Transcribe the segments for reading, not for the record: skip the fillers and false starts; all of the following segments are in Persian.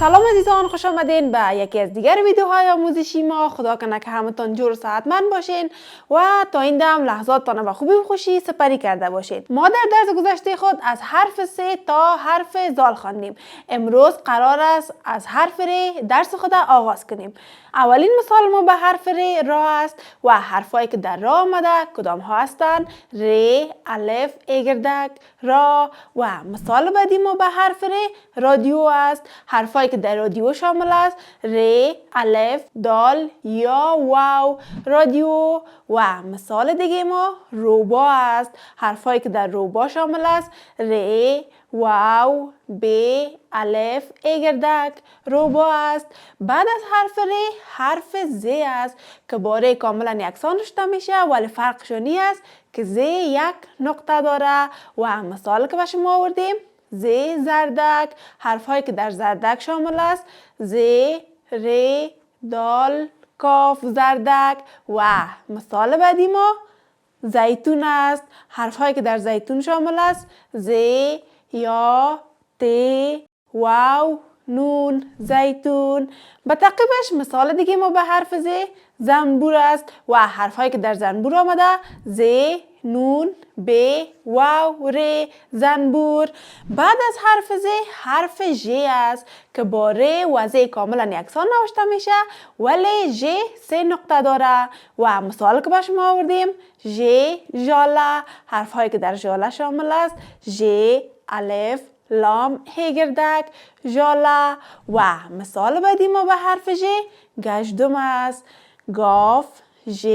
سلام عزیزان، خوش آمدین به یکی از دیگر ویدیوهای آموزشی ما. خدا کنه که همتون جور و صحتمند باشین و تا این دم لحظاتتان به خوبی و خوشی سپری کرده باشین. ما در درس گذشته خود از حرف سه تا حرف زال خواندیم. امروز قرار است از حرف ر درس خود آغاز کنیم. اولین مثال ما به حرف ر را است و حرفایی که در را آمده کدام ها هستند؟ ر، الف، گردک، را. و مثال بعدی ما به حرف ر رادیو است. حرفایی که در رادیو شامل است ر، الف، دال، یا، واو. رادیو. و مثال دیگه ما روبا است. حرفایی که در روبا شامل است ر، واو، ب، الف، گردک. روبا است. بعد از حرف ر حرف ز است که باره کاملا یکسان رشته میشه ولی فرقشون است که ز یک نقطه داره. و مثال که به شما آوردیم ز، زردک. حرفهایی که در زردک شامل است ز، ر، دال، کاف. زردک. و مثال بعدی ما زیتون است. حرفهایی که در زیتون شامل است ز، یا، ت، واو، نون. زیتون. به تعقیبش مثال دیگه ما به حرف ز زنبور است و حرفهایی که در زنبور آمده ز، نون، ب، واو، ر. زنبور. بعد از حرف ز حرف ژ است که با ر و ز کاملا یکسان نوشته میشه ولی ژ سه نقطه داره. و مثال که به شما آوردیم ژ، ژاله. حرفهایی که در ژاله شامل است ژ، الف، لام، گردک. ژاله. و مثال بعدی ما به حرف ژ گژدم است. گاف، ژ،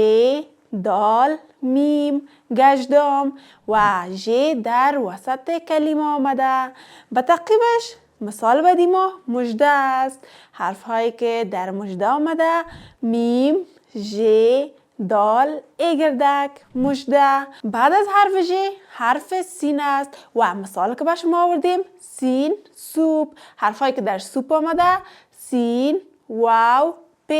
دال، میم. گژدم. و ژ در وسط کلمه آمده. به تعقیبش مثال بعدی ما مژده است. حرفهایی که در مژده آمده میم، ژ، دال، گردک. مژده. بعد از حرف ژ حرف سین است و مثال که به شما آوردیم سین، سوپ. حرفهایی که در سوپ آمده سین، واو، پ.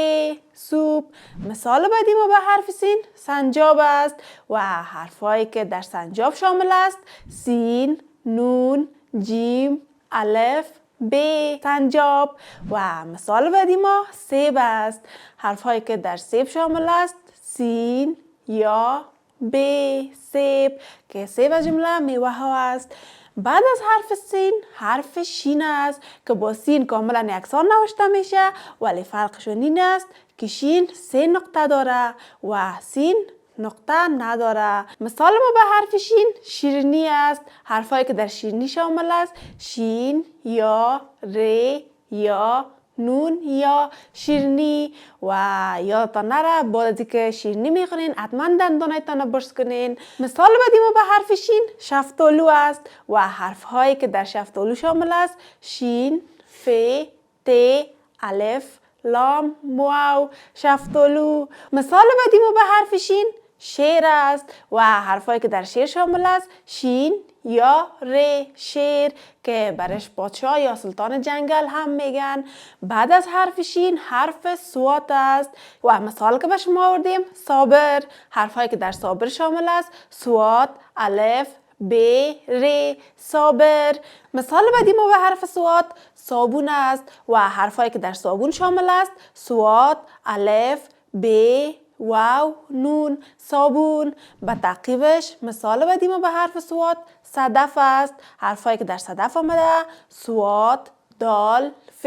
سوپ. مثال بعدی ما به حرف سین سنجاب است و حرفهایی که در سنجاب شامل است سین، نون، جیم، الف، ب. سنجاب. و مثال بعدی ما سیب است. حرفهایی که در سیب شامل است سین، یا، ب. سیب که سیب از جمله میوه ها است. بعد از حرف سین حرف شین است که با سین کاملا یکسان نوشته میشه ولی فرقشون این است که شین سه نقطه داره و سین نقطه نداره. مثال ما به حرف شین شیرینی است. حرفایی که در شیرینی شامل است شین، یا، ر، یا، نون. یا شیرینی. و یادتان نره بعد از اینکه شیرینی میخورین حتما دندانتان برش کنین. مثال بعدی ما به حرف شین شفتالو است و حرفهایی که در شفتالو شامل است شین، ف، ت، الف، لام، واو. شفتالو. مثال بعدی ما به حرف شین شیر است و حرفایی که در شیر شامل است شین، یا، ر. شیر که برش پادشاه یا سلطان جنگل هم میگن. بعد از حرف شین حرف صوت است و مثال که به شما آوردیم صابر. حرفهایی که در صابر شامل است صوت، الف، ب، ر. صابر. مثال بعدی ما به حرف صوت صابون است و حرفهایی که در صابون شامل است صوت، الف، ب، واو، نون. صابون. به تعقیبش مثال بعدی ما به حرف صوت صدف است. حرفایی که در صدف آمده صوت، دال، ف.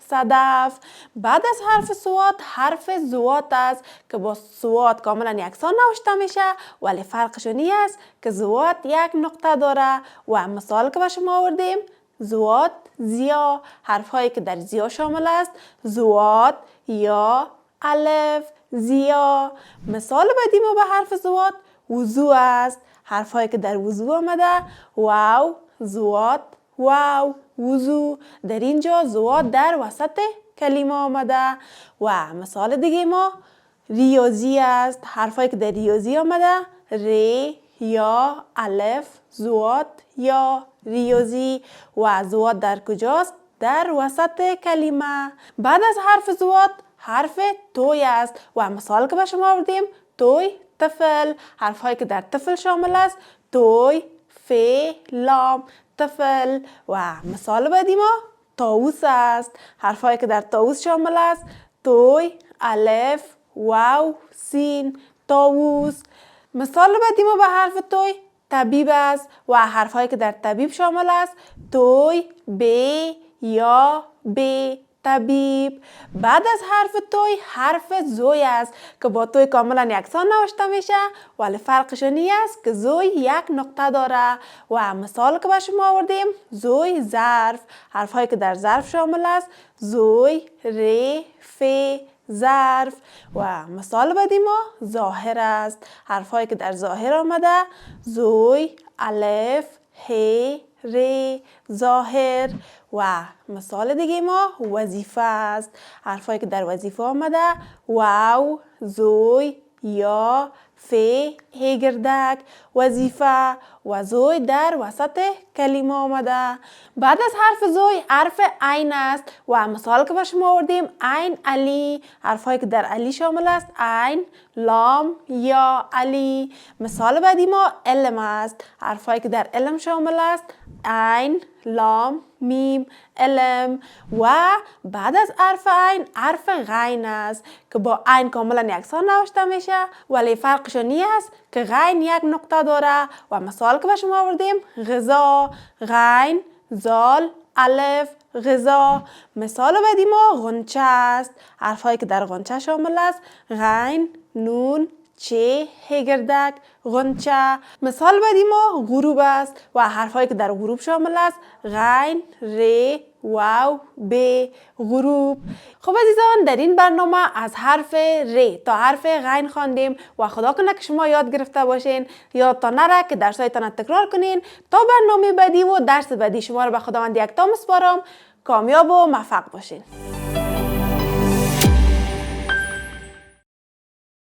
صدف. بعد از حرف صوت حرف زوات است که با صوت کاملا یکسان نوشته میشه ولی فرقشون این است که زوات یک نقطه داره. و مثال که به شما آوردیم زوات، زیا. حرفهایی که در زیا شامل است زوات، یا، الف. زیا. مثال بعدی ما به حرف زوات وضو است. حرفهایی که در وضو آمده واو، زوات، واو. وضو. در اینجا زوات در وسط کلمه آمده. و مثال دیگه ما ریاضی است. حرفهایی که در ریاضی آمده ر، یا، الف، زوات، یا. ریاضی. و زوات در کجاست؟ در وسط کلمه. بعد از حرف زوات حرف توی است و مثال که به شما آوردیم توی، طفل. حرف هایی که در طفل شامل است توی، ف، لام، طفل. و مثال بعدی ما طاووس است. حرف هایی که در طاووس شامل است توی، الف، واو، سین، طاووس. مثال بعدی ما به حرف توی طبیب است و حرف هایی که در طبیب شامل است توی، ب، یا، ب، طبیب. بعد از حرف توی حرف زوی است که با توی کاملا یکسان نوشته میشه ولی فرقش این است که زوی یک نقطه داره. و مثال که به شما آوردیم زوی ظرف. حرف هایی که در ظرف شامل است زوی، ر، ف، ظرف. و مثال بعدی ما ظاهر است. حرف هایی که در ظاهر آمده زوی، الف، ه، ر، ظاهر. و مثال دیگه ما وظیفه است. حرف هایی که در وظیفه آمده واو، زوی، یا، ف، ه گردک، وظیفه. و زوی در وسط کلمه آمده. بعد از حرف زوی حرف عین است و مثال که به شما آوردیم عین علی. حرف هایی که در علی شامل است عین، لام، یا، علی. مثال بعدی ما علم است. حرف هایی که در علم شامل است عین، لام، میم، علم. و بعد از حرف عین حرف غین است که با عین کاملا یکسان نوشته میشه ولی فرقش این است که غین یک نقطه داره. و مثال که به شما آوردیم غذا، غین، زال، الف، غذا. مثال بعدی ما غنچه است. حرف هایی که در غنچه شامل است غین، نون، چه، ه گردک، غنچه. مثال بعدی ما غروب است و حرف هایی که در غروب شامل است غین، ر، واو، ب، غروب. خب عزیزان در این برنامه از حرف ر تا حرف غین خواندیم و خدا کنه که شما یاد گرفته باشین. یادتان نره که درسایتان تکرار کنین تا برنامه بعدی و درس بعدی. شما رو به خداوند یکتا میسپارم. کامیاب و موفق باشین.